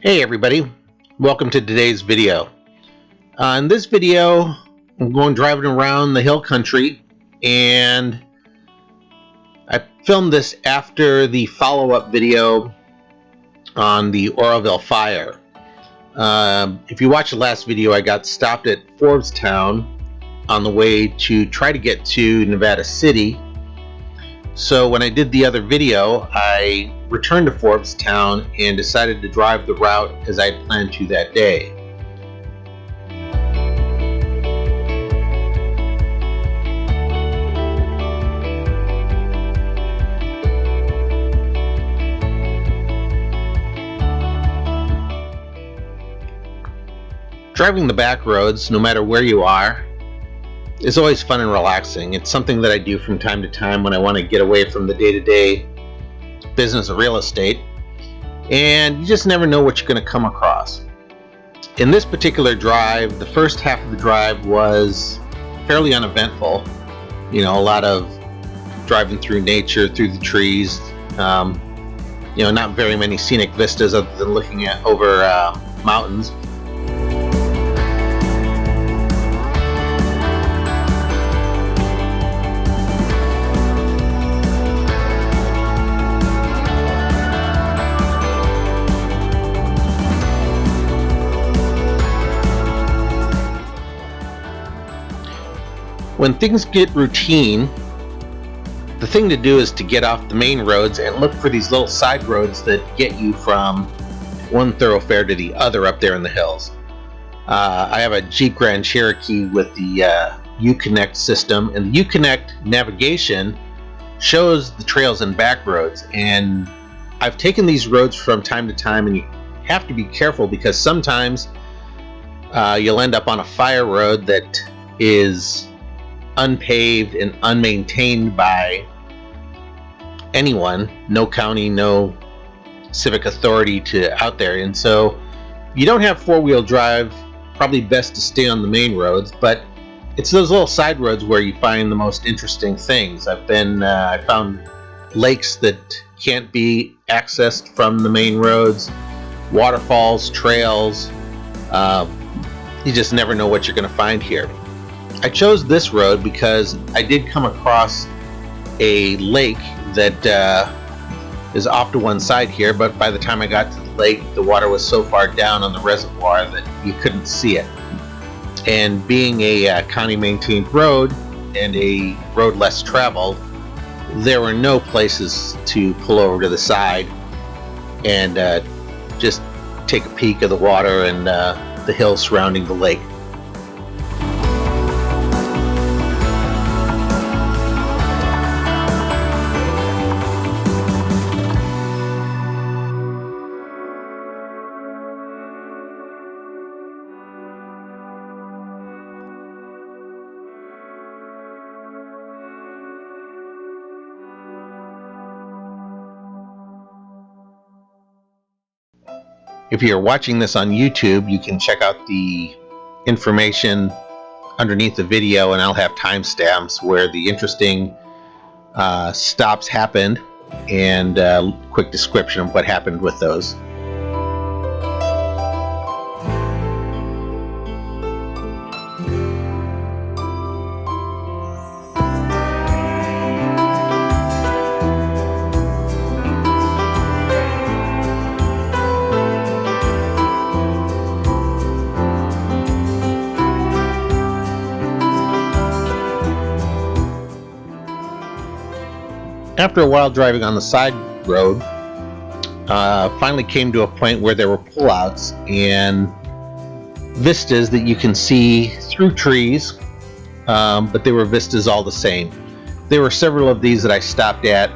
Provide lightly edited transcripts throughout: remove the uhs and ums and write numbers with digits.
Hey everybody, welcome to today's video. In this video, I'm going driving around the hill country, and I filmed this after the follow-up video on the Oroville fire. If you watched the last video, I got stopped at Forbestown on the way to try to get to Nevada City. So when I did the other video, I returned to Forbestown and decided to drive the route as I had planned to that day. Driving the back roads, no matter where you are, is always fun and relaxing. It's something that I do from time to time when I want to get away from the day-to-day business of real estate, and you just never know what you're going to come across. In this particular drive, the first half of the drive was fairly uneventful. You know, a lot of driving through nature, through the trees. Not very many scenic vistas other than looking at over mountains. When things get routine, the thing to do is to get off the main roads and look for these little side roads that get you from one thoroughfare to the other up there in the hills. I have a Jeep Grand Cherokee with the Uconnect system, and the Uconnect navigation shows the trails and back roads. And I've taken these roads from time to time, and you have to be careful because sometimes you'll end up on a fire road that is unpaved and unmaintained by anyone, no county, no civic authority out there. And so you don't have four-wheel drive, probably best to stay on the main roads, but it's those little side roads where you find the most interesting things. I found lakes that can't be accessed from the main roads, waterfalls, trails. You just never know what you're going to find here. I chose this road because I did come across a lake that is off to one side here, but by the time I got to the lake, the water was so far down on the reservoir that you couldn't see it. And being a county maintained road and a road less traveled, there were no places to pull over to the side and just take a peek of the water and the hills surrounding the lake. If you're watching this on YouTube, you can check out the information underneath the video, and I'll have timestamps where the interesting stops happened and a quick description of what happened with those. After a while driving on the side road, finally came to a point where there were pullouts and vistas that you can see through trees, but they were vistas all the same. There were several of these that I stopped at,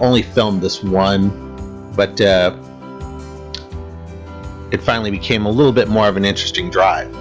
only filmed this one, but it finally became a little bit more of an interesting drive.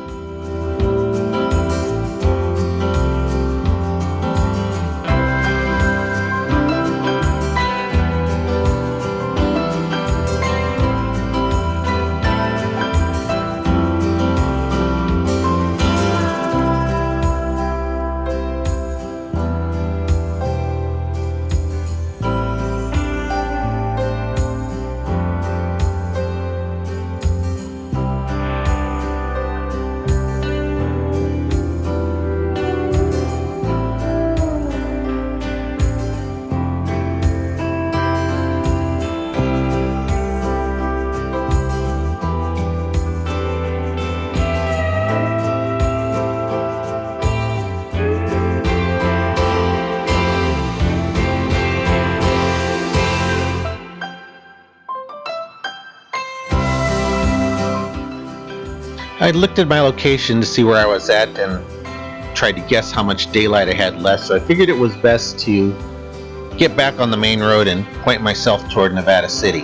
I looked at my location to see where I was at and tried to guess how much daylight I had left, so I figured it was best to get back on the main road and point myself toward Nevada City.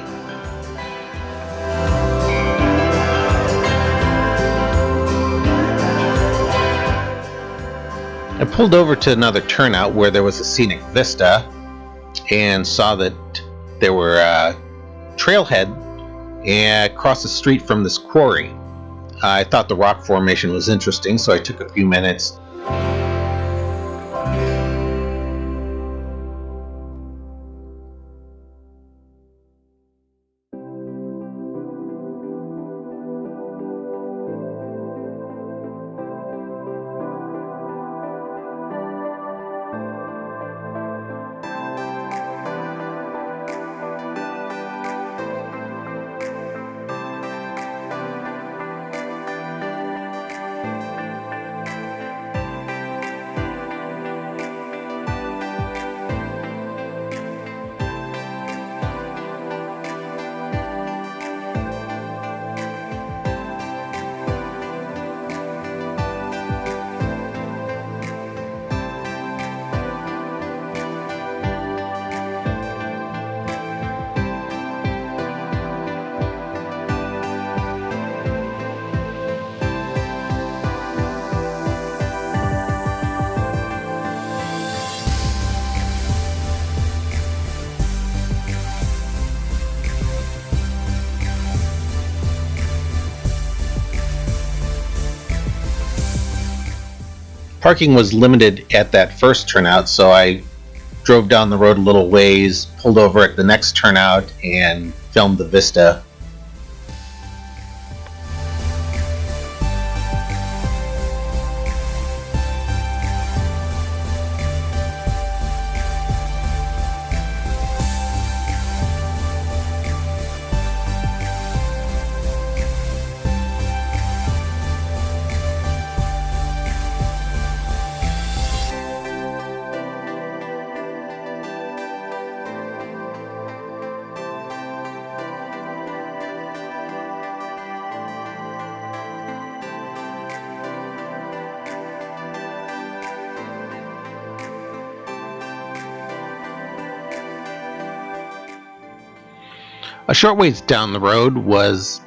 I pulled over to another turnout where there was a scenic vista and saw that there were a trailhead across the street from this quarry. I thought the rock formation was interesting, so I took a few minutes. Parking was limited at that first turnout, so I drove down the road a little ways, pulled over at the next turnout, and filmed the vista. A short ways down the road was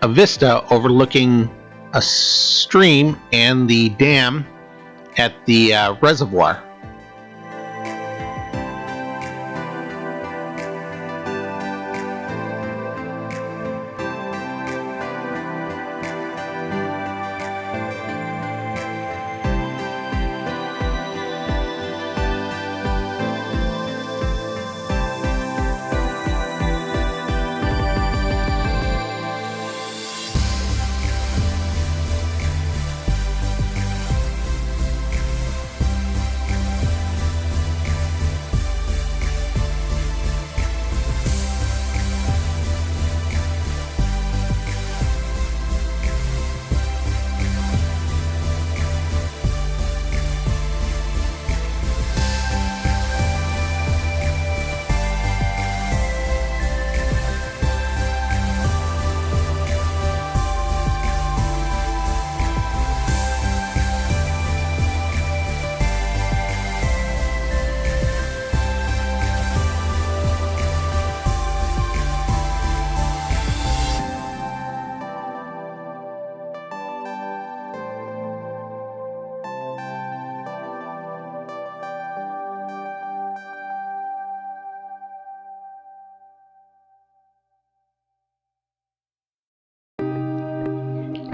a vista overlooking a stream and the dam at the reservoir.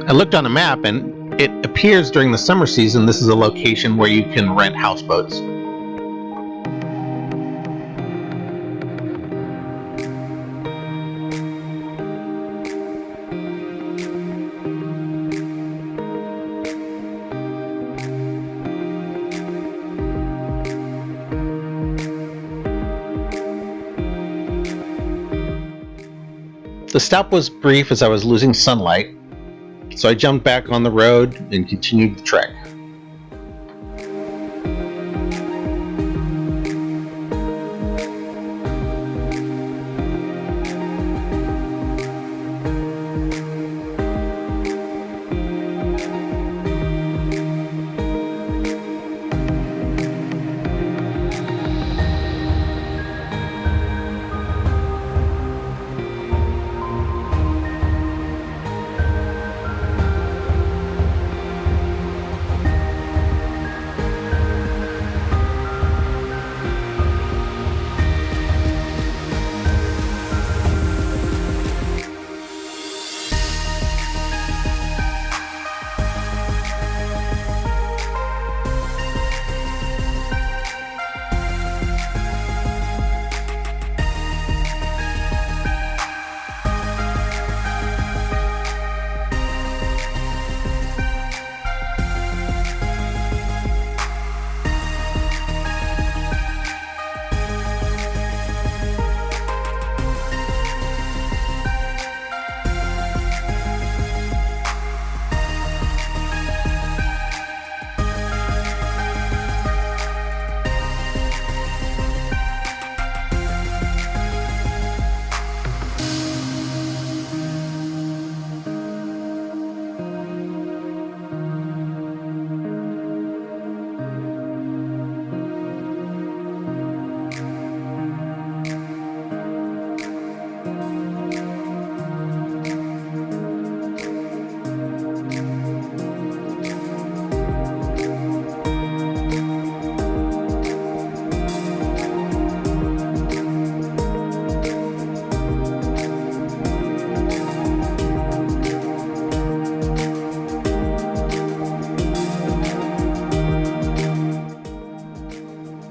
I looked on a map and it appears during the summer season this is a location where you can rent houseboats. The stop was brief as I was losing sunlight, so I jumped back on the road and continued the trek.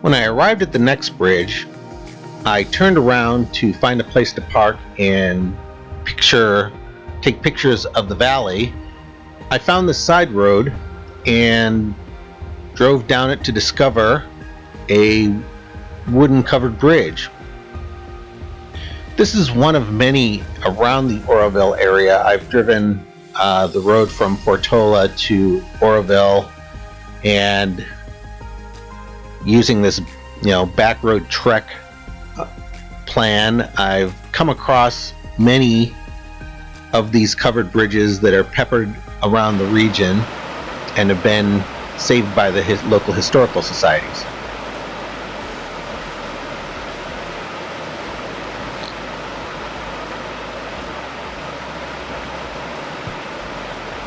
When I arrived at the next bridge, I turned around to find a place to park and take pictures of the valley. I found this side road and drove down it to discover a wooden covered bridge. This is one of many around the Oroville area. I've driven the road from Portola to Oroville, and using this back road trek plan, I've come across many of these covered bridges that are peppered around the region and have been saved by the local historical societies.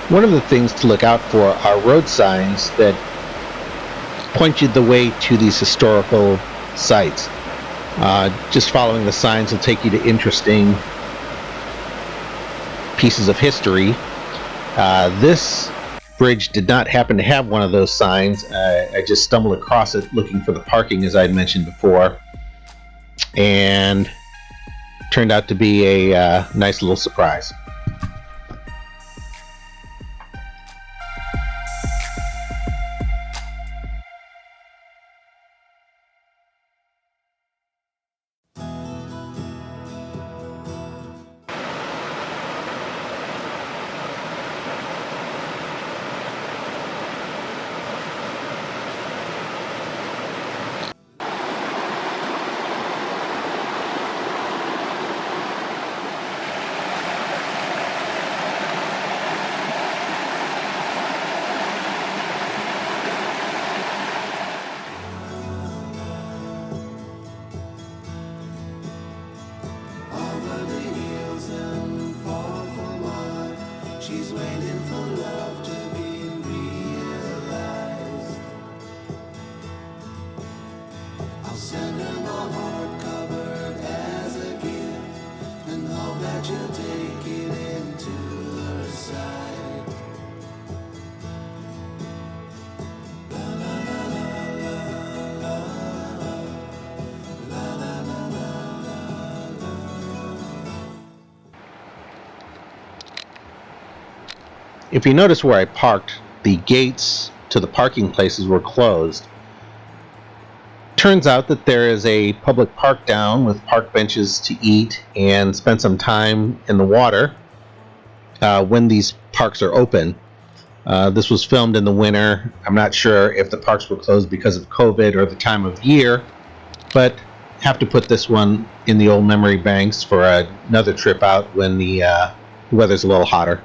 One of the things to look out for are road signs that point you the way to these historical sites. Just following the signs will take you to interesting pieces of history. This bridge did not happen to have one of those signs. I just stumbled across it looking for the parking, as I had mentioned before, and turned out to be a nice little surprise. If you notice where I parked, the gates to the parking places were closed. Turns out that there is a public park down with park benches to eat and spend some time in the water when these parks are open. This was filmed in the winter. I'm not sure if the parks were closed because of COVID or the time of year, but have to put this one in the old memory banks for another trip out when the weather's a little hotter.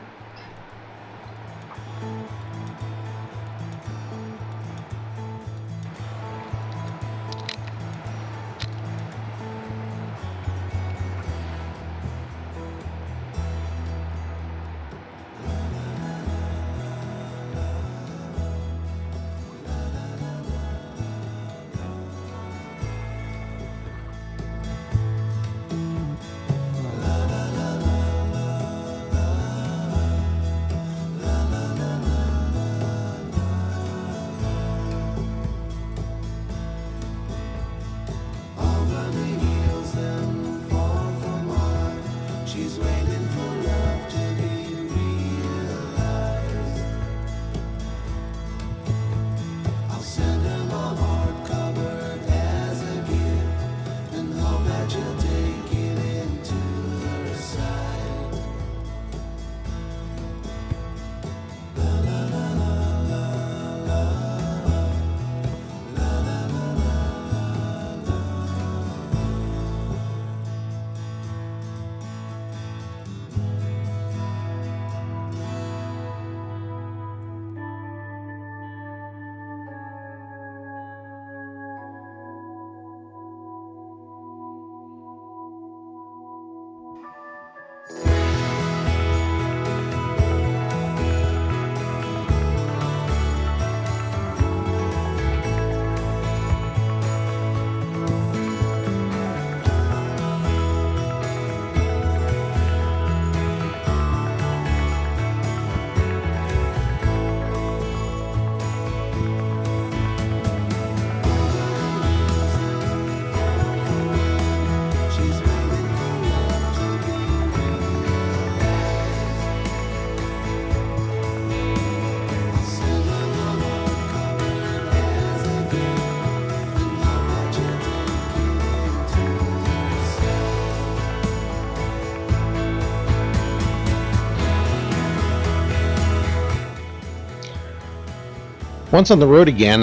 Once on the road again,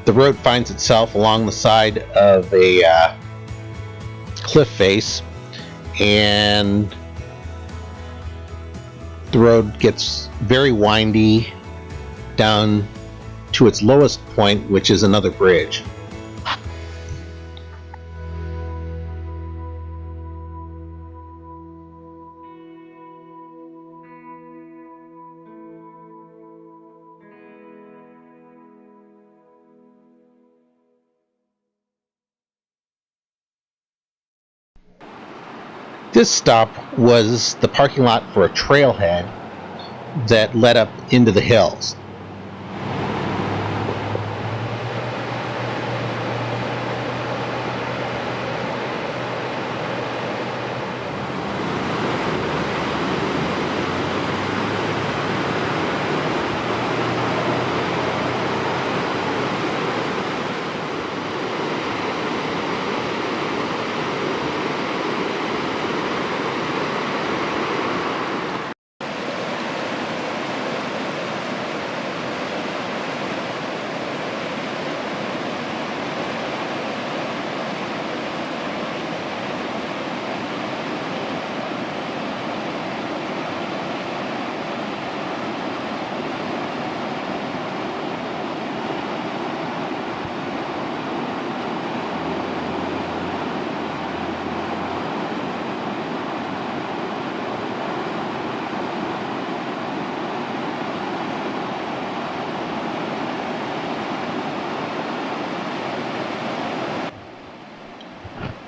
the road finds itself along the side of a cliff face, and the road gets very windy down to its lowest point, which is another bridge. This stop was the parking lot for a trailhead that led up into the hills.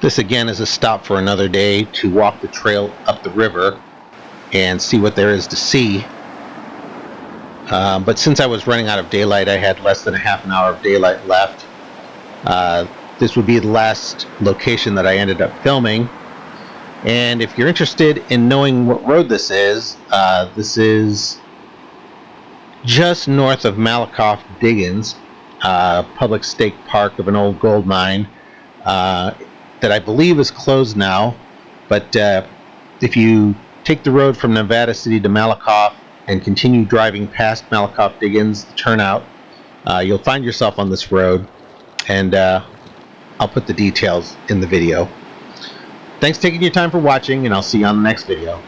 This again is a stop for another day to walk the trail up the river and see what there is to see. But since I was running out of daylight, I had less than a half an hour of daylight left. This would be the last location that I ended up filming. And if you're interested in knowing what road this is just north of Malakoff Diggins, public stake park of an old gold mine that I believe is closed now. But if you take the road from Nevada City to Malakoff and continue driving past Malakoff Diggins, the turnout, you'll find yourself on this road, and I'll put the details in the video. Thanks for taking your time for watching, and I'll see you on the next video.